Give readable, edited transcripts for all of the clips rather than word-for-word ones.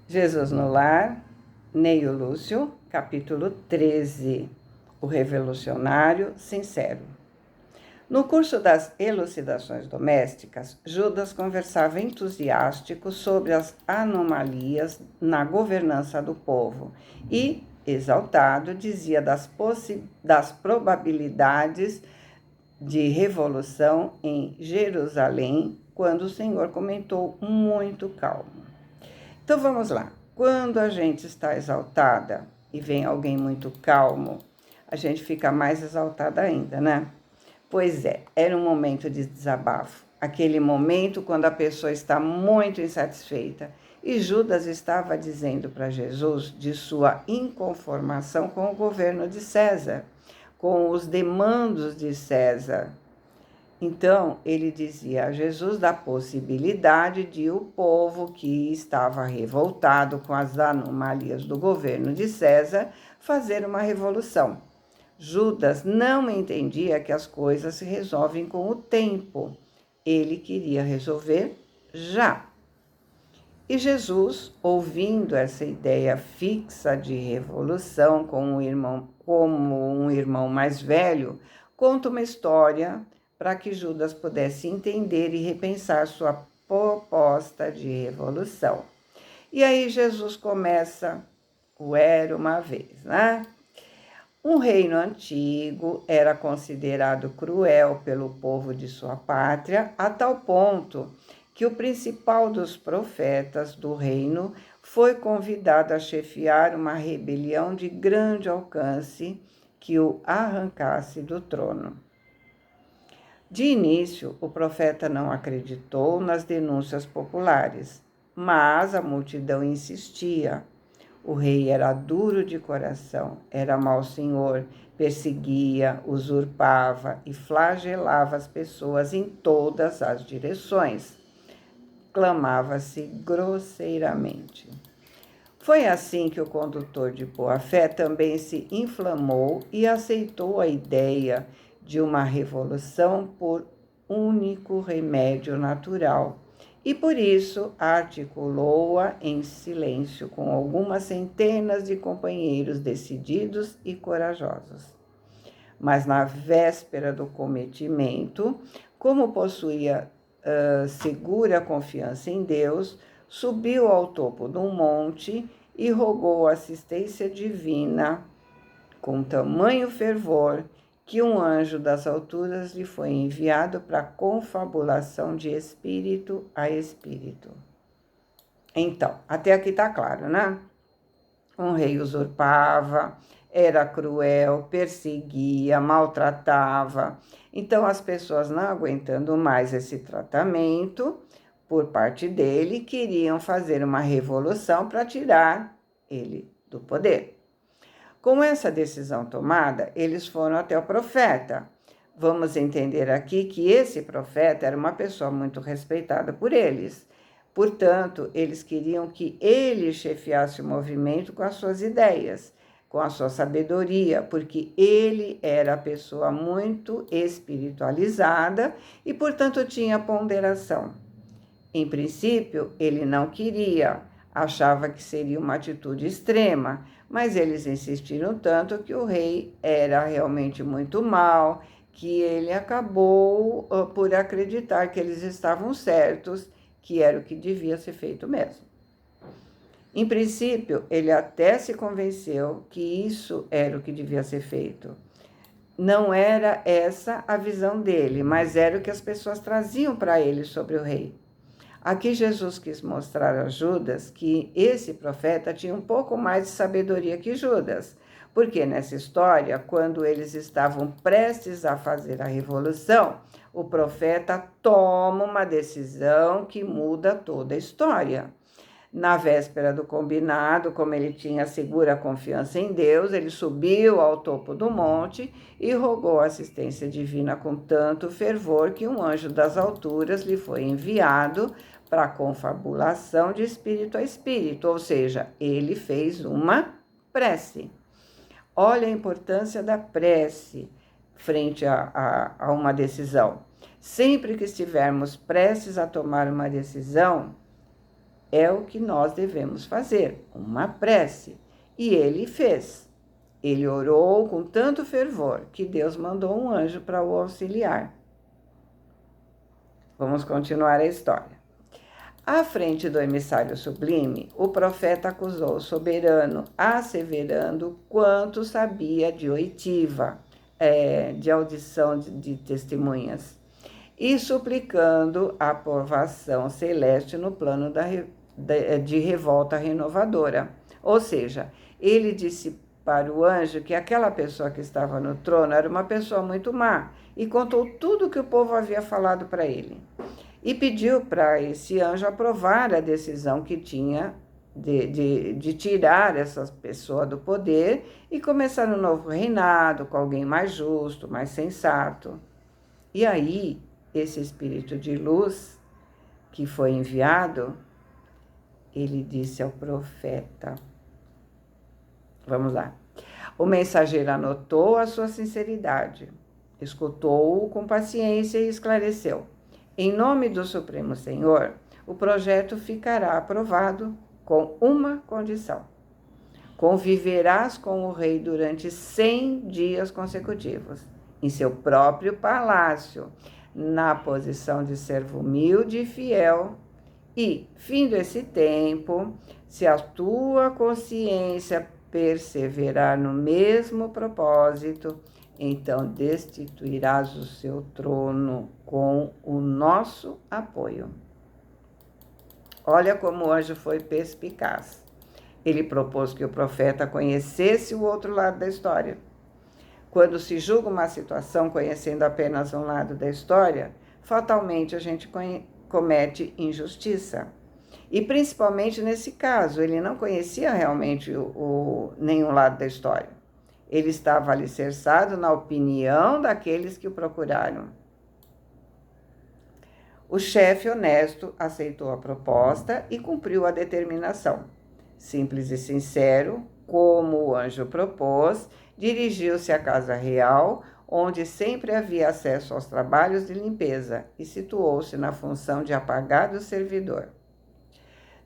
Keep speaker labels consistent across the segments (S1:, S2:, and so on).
S1: Jesus no Lar, Neio Lúcio, capítulo 13, o revolucionário sincero. No curso das elucidações domésticas, Judas conversava entusiástico sobre as anomalias na governança do povo e, exaltado, dizia das probabilidades de revolução em Jerusalém, quando o Senhor comentou muito calmo. Então vamos lá. Quando a gente está exaltada e vem alguém muito calmo, a gente fica mais exaltada ainda, né? Pois é, era um momento de desabafo. Aquele momento quando a pessoa está muito insatisfeita. E Judas estava dizendo para Jesus de sua inconformação com o governo de César, com os demandos de César. Então, ele dizia a Jesus da possibilidade de o povo que estava revoltado com as anomalias do governo de César fazer uma revolução. Judas não entendia que as coisas se resolvem com o tempo. Ele queria resolver já. E Jesus, ouvindo essa ideia fixa de revolução como um irmão mais velho, conta uma história para que Judas pudesse entender e repensar sua proposta de revolução. E aí Jesus começa o Era uma vez, né? Um reino antigo era considerado cruel pelo povo de sua pátria, a tal ponto que o principal dos profetas do reino foi convidado a chefiar uma rebelião de grande alcance que o arrancasse do trono. De início, o profeta não acreditou nas denúncias populares, mas a multidão insistia. O rei era duro de coração, era mau senhor, perseguia, usurpava e flagelava as pessoas em todas as direções. Clamava-se grosseiramente. Foi assim que o condutor de boa-fé também se inflamou e aceitou a ideia de uma revolução por único remédio natural, e por isso articulou-a em silêncio com algumas centenas de companheiros decididos e corajosos. Mas na véspera do cometimento, como possuía segura confiança em Deus, subiu ao topo de um monte e rogou assistência divina com tamanho fervor que um anjo das alturas lhe foi enviado para confabulação de espírito a espírito. Então, até aqui está claro, né? Um rei usurpava, era cruel, perseguia, maltratava. Então, as pessoas, não aguentando mais esse tratamento por parte dele, queriam fazer uma revolução para tirar ele do poder. Com essa decisão tomada, eles foram até o profeta. Vamos entender aqui que esse profeta era uma pessoa muito respeitada por eles. Portanto, eles queriam que ele chefiasse o movimento com as suas ideias, com a sua sabedoria, porque ele era a pessoa muito espiritualizada e, portanto, tinha ponderação. Em princípio, ele não queria, achava que seria uma atitude extrema, mas eles insistiram tanto que o rei era realmente muito mau, que ele acabou por acreditar que eles estavam certos, que era o que devia ser feito mesmo. Em princípio, ele até se convenceu que isso era o que devia ser feito. Não era essa a visão dele, mas era o que as pessoas traziam para ele sobre o rei. Aqui Jesus quis mostrar a Judas que esse profeta tinha um pouco mais de sabedoria que Judas, porque nessa história, quando eles estavam prestes a fazer a revolução, o profeta toma uma decisão que muda toda a história. Na véspera do combinado, como ele tinha segura confiança em Deus, ele subiu ao topo do monte e rogou assistência divina com tanto fervor que um anjo das alturas lhe foi enviado para a confabulação de espírito a espírito, ou seja, ele fez uma prece. Olha a importância da prece frente a uma decisão. Sempre que estivermos prestes a tomar uma decisão, é o que nós devemos fazer, uma prece. E ele fez. Ele orou com tanto fervor que Deus mandou um anjo para o auxiliar. Vamos continuar a história. À frente do emissário sublime, o profeta acusou o soberano, asseverando quanto sabia de oitiva, de audição de testemunhas, e suplicando a aprovação celeste no plano de revolta renovadora. Ou seja, ele disse para o anjo que aquela pessoa que estava no trono era uma pessoa muito má e contou tudo o que o povo havia falado para ele. E pediu para esse anjo aprovar a decisão que tinha de tirar essa pessoa do poder e começar um novo reinado com alguém mais justo, mais sensato. E aí, esse espírito de luz que foi enviado, ele disse ao profeta, vamos lá, o mensageiro anotou a sua sinceridade, escutou-o com paciência e esclareceu. Em nome do Supremo Senhor, o projeto ficará aprovado com uma condição. Conviverás com o rei durante 100 dias consecutivos, em seu próprio palácio, na posição de servo humilde e fiel, e, findo esse tempo, se a tua consciência perseverar no mesmo propósito, então destituirás o seu trono com o nosso apoio. Olha como o anjo foi perspicaz. Ele propôs que o profeta conhecesse o outro lado da história. Quando se julga uma situação conhecendo apenas um lado da história, fatalmente a gente comete injustiça. E principalmente nesse caso, ele não conhecia realmente nenhum lado da história. Ele estava alicerçado na opinião daqueles que o procuraram. O chefe honesto aceitou a proposta e cumpriu a determinação. Simples e sincero, como o anjo propôs, dirigiu-se à casa real, onde sempre havia acesso aos trabalhos de limpeza, e situou-se na função de apagado servidor.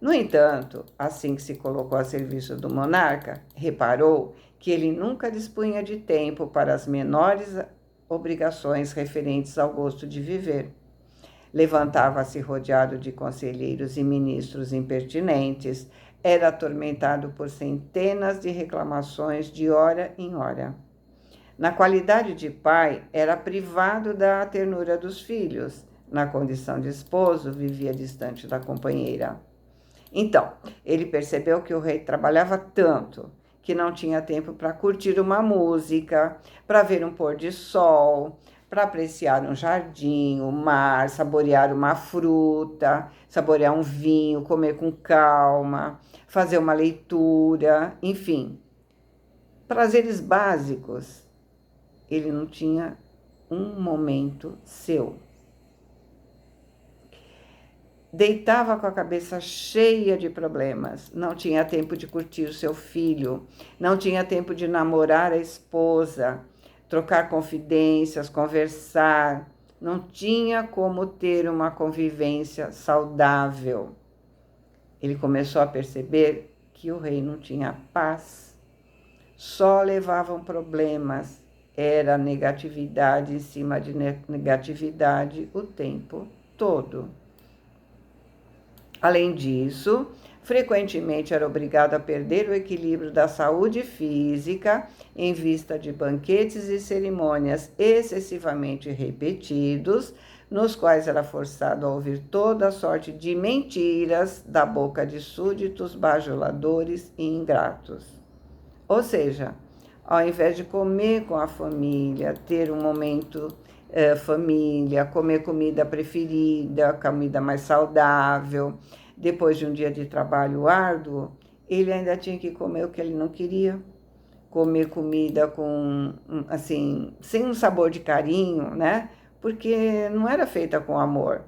S1: No entanto, assim que se colocou a serviço do monarca, reparou que ele nunca dispunha de tempo para as menores obrigações referentes ao gosto de viver. Levantava-se rodeado de conselheiros e ministros impertinentes, era atormentado por centenas de reclamações de hora em hora. Na qualidade de pai, era privado da ternura dos filhos. Na condição de esposo, vivia distante da companheira. Então, ele percebeu que o rei trabalhava tanto que não tinha tempo para curtir uma música, para ver um pôr de sol, para apreciar um jardim, o mar, saborear uma fruta, saborear um vinho, comer com calma, fazer uma leitura, enfim. Prazeres básicos. Ele não tinha um momento seu. Deitava com a cabeça cheia de problemas, não tinha tempo de curtir o seu filho, não tinha tempo de namorar a esposa, trocar confidências, conversar, não tinha como ter uma convivência saudável. Ele começou a perceber que o rei não tinha paz, só levavam problemas, era negatividade em cima de negatividade o tempo todo. Além disso, frequentemente era obrigado a perder o equilíbrio da saúde física em vista de banquetes e cerimônias excessivamente repetidos, nos quais era forçado a ouvir toda sorte de mentiras da boca de súditos bajuladores e ingratos. Ou seja, ao invés de comer com a família, ter um momento família, comer comida preferida, comida mais saudável, depois de um dia de trabalho árduo, ele ainda tinha que comer o que ele não queria, comer comida com, assim, sem um sabor de carinho, né? Porque não era feita com amor.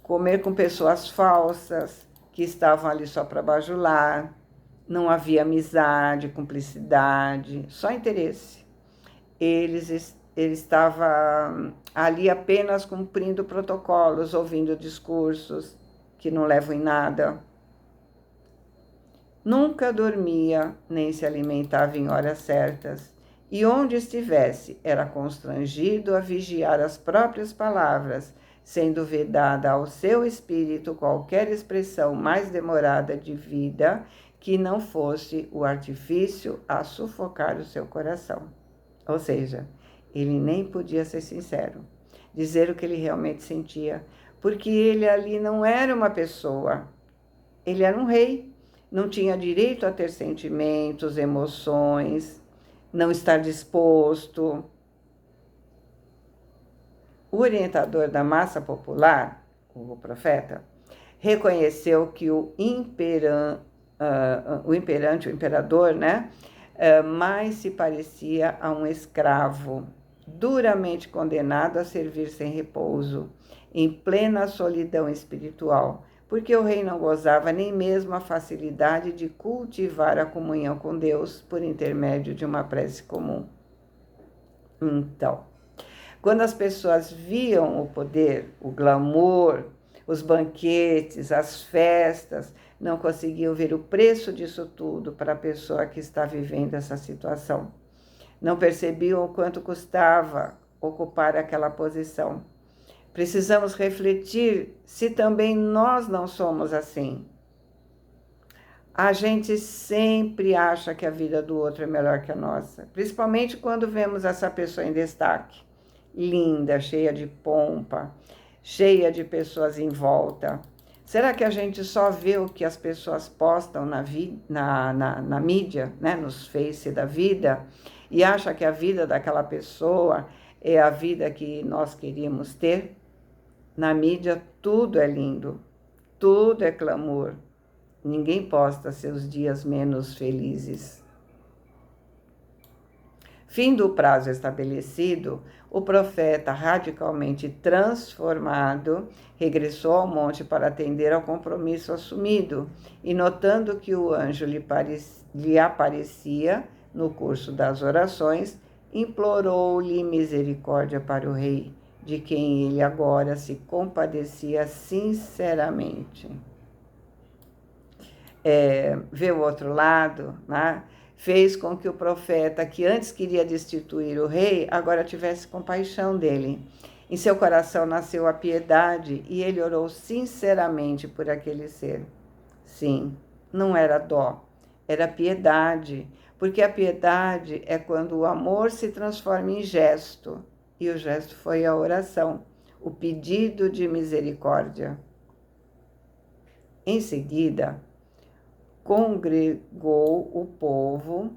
S1: Comer com pessoas falsas, que estavam ali só para bajular, não havia amizade, cumplicidade, só interesse. Ele estava ali apenas cumprindo protocolos, ouvindo discursos que não levam em nada. Nunca dormia, nem se alimentava em horas certas, e onde estivesse, era constrangido a vigiar as próprias palavras, sendo vedada ao seu espírito qualquer expressão mais demorada de vida que não fosse o artifício a sufocar o seu coração. Ou seja, ele nem podia ser sincero, dizer o que ele realmente sentia, porque ele ali não era uma pessoa, ele era um rei, não tinha direito a ter sentimentos, emoções, não estar disposto. O orientador da massa popular, o profeta, reconheceu que o imperador, né, mais se parecia a um escravo, duramente condenado a servir sem repouso, em plena solidão espiritual, porque o rei não gozava nem mesmo a facilidade de cultivar a comunhão com Deus por intermédio de uma prece comum. Então, quando as pessoas viam o poder, o glamour, os banquetes, as festas, não conseguiam ver o preço disso tudo para a pessoa que está vivendo essa situação. Não percebiam o quanto custava ocupar aquela posição. Precisamos refletir se também nós não somos assim. A gente sempre acha que a vida do outro é melhor que a nossa, principalmente quando vemos essa pessoa em destaque, linda, cheia de pompa, cheia de pessoas em volta. Será que a gente só vê o que as pessoas postam na mídia, né, nos Face da vida, e acha que a vida daquela pessoa é a vida que nós queríamos ter? Na mídia tudo é lindo, tudo é clamor. Ninguém posta seus dias menos felizes. Fim do prazo estabelecido, o profeta, radicalmente transformado, regressou ao monte para atender ao compromisso assumido, e notando que o anjo lhe aparecia no curso das orações, implorou-lhe misericórdia para o rei, de quem ele agora se compadecia sinceramente. Ver o outro lado, né? Fez com que o profeta, que antes queria destituir o rei, agora tivesse compaixão dele. Em seu coração nasceu a piedade e ele orou sinceramente por aquele ser. Sim, não era dó, era piedade, porque a piedade é quando o amor se transforma em gesto, e o gesto foi a oração, o pedido de misericórdia. Em seguida, congregou o povo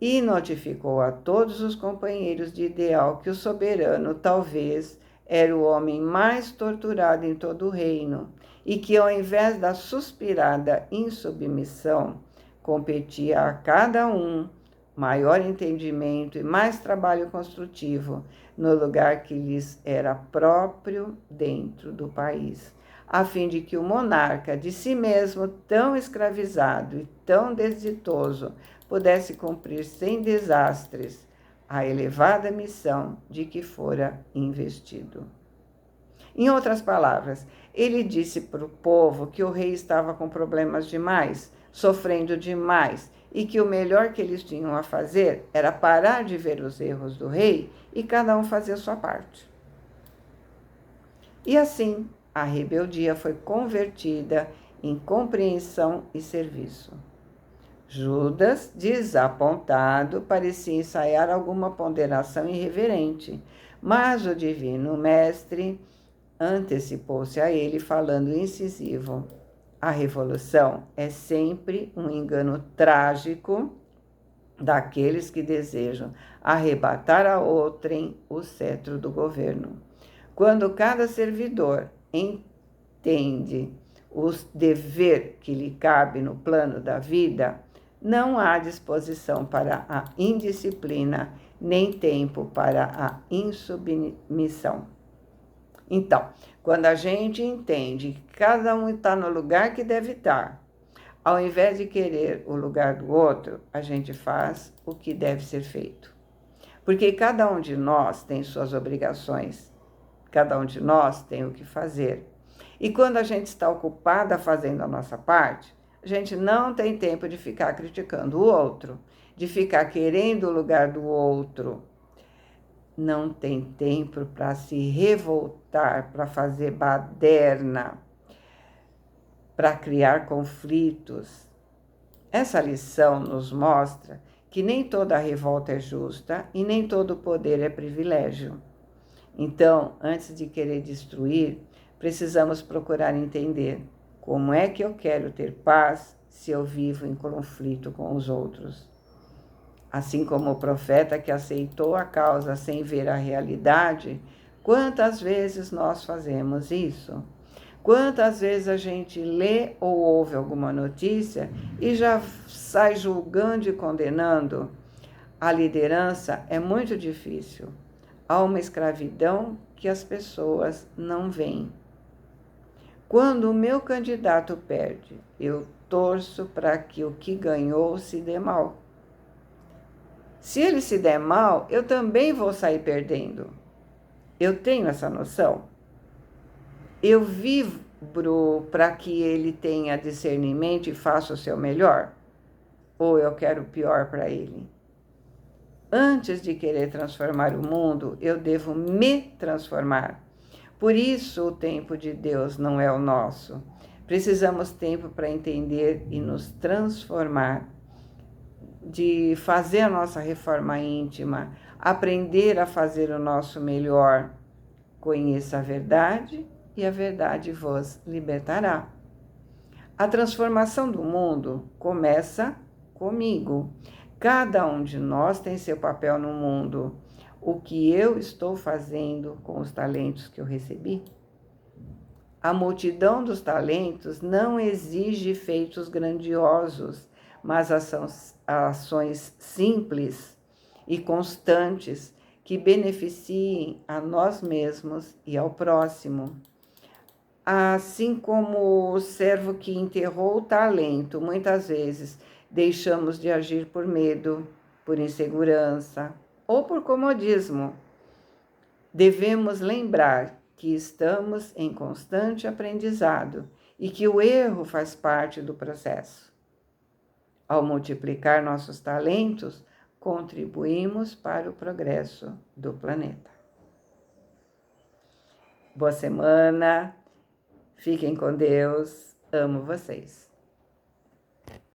S1: e notificou a todos os companheiros de ideal que o soberano talvez era o homem mais torturado em todo o reino e que, ao invés da suspirada insubmissão, competia a cada um maior entendimento e mais trabalho construtivo no lugar que lhes era próprio dentro do país, a fim de que o monarca, de si mesmo tão escravizado e tão desditoso, pudesse cumprir sem desastres a elevada missão de que fora investido. Em outras palavras, ele disse para o povo que o rei estava com problemas demais, sofrendo demais, e que o melhor que eles tinham a fazer era parar de ver os erros do rei e cada um fazer a sua parte. E assim, a rebeldia foi convertida em compreensão e serviço. Judas, desapontado, parecia ensaiar alguma ponderação irreverente, mas o divino mestre antecipou-se a ele, falando incisivo: a revolução é sempre um engano trágico daqueles que desejam arrebatar a outrem o cetro do governo. Quando cada servidor entende o dever que lhe cabe no plano da vida, não há disposição para a indisciplina, nem tempo para a insubmissão. Então, quando a gente entende que cada um está no lugar que deve estar, ao invés de querer o lugar do outro, a gente faz o que deve ser feito. Porque cada um de nós tem suas obrigações, cada um de nós tem o que fazer. E quando a gente está ocupada fazendo a nossa parte, A gente não tem tempo de ficar criticando o outro, de ficar querendo o lugar do outro. Não tem tempo para se revoltar, para fazer baderna, para criar conflitos. Essa lição nos mostra que nem toda revolta é justa e nem todo poder é privilégio. Então, antes de querer destruir, precisamos procurar entender como é que eu quero ter paz se eu vivo em conflito com os outros. Assim como o profeta que aceitou a causa sem ver a realidade, quantas vezes nós fazemos isso? Quantas vezes a gente lê ou ouve alguma notícia e já sai julgando e condenando? A liderança é muito difícil. Há uma escravidão que as pessoas não veem. Quando o meu candidato perde, eu torço para que o que ganhou se dê mal. Se ele se der mal, eu também vou sair perdendo. Eu tenho essa noção. Eu vibro para que ele tenha discernimento e faça o seu melhor? Ou eu quero o pior para ele? Antes de querer transformar o mundo, eu devo me transformar. Por isso o tempo de Deus não é o nosso. Precisamos tempo para entender e nos transformar, de fazer a nossa reforma íntima, aprender a fazer o nosso melhor. Conheça a verdade e a verdade vos libertará. A transformação do mundo começa comigo. Cada um de nós tem seu papel no mundo. O que eu estou fazendo com os talentos que eu recebi? A multidão dos talentos não exige feitos grandiosos, mas ações simples e constantes que beneficiem a nós mesmos e ao próximo. Assim como o servo que enterrou o talento, muitas vezes deixamos de agir por medo, por insegurança ou por comodismo. Devemos lembrar que estamos em constante aprendizado e que o erro faz parte do processo. Ao multiplicar nossos talentos, contribuímos para o progresso do planeta. Boa semana, fiquem com Deus, amo vocês.